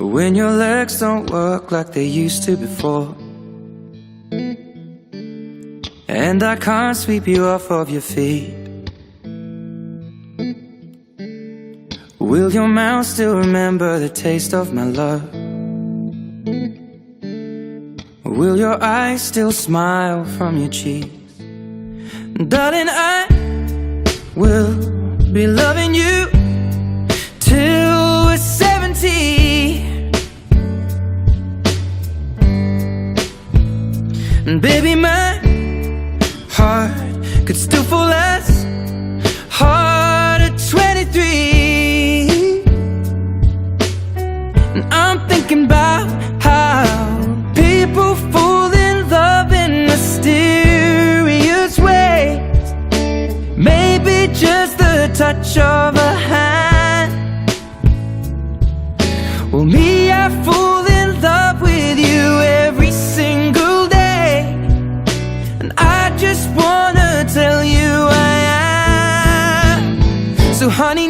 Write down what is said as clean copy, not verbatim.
when your legs don't work like they used to before, and I can't sweep you off of your feet. Will your mouth still remember the taste of my love? Will your eyes still smile from your cheeks? Darling, I will be loving you till we're 70. And baby, my heart could still fall as hard at 23. And I'm thinking about how people fall in love in mysterious ways. Maybe just the touch of a hand. Well, me, I fall in love with you every single day, and I just wanna tell you I am. So honey,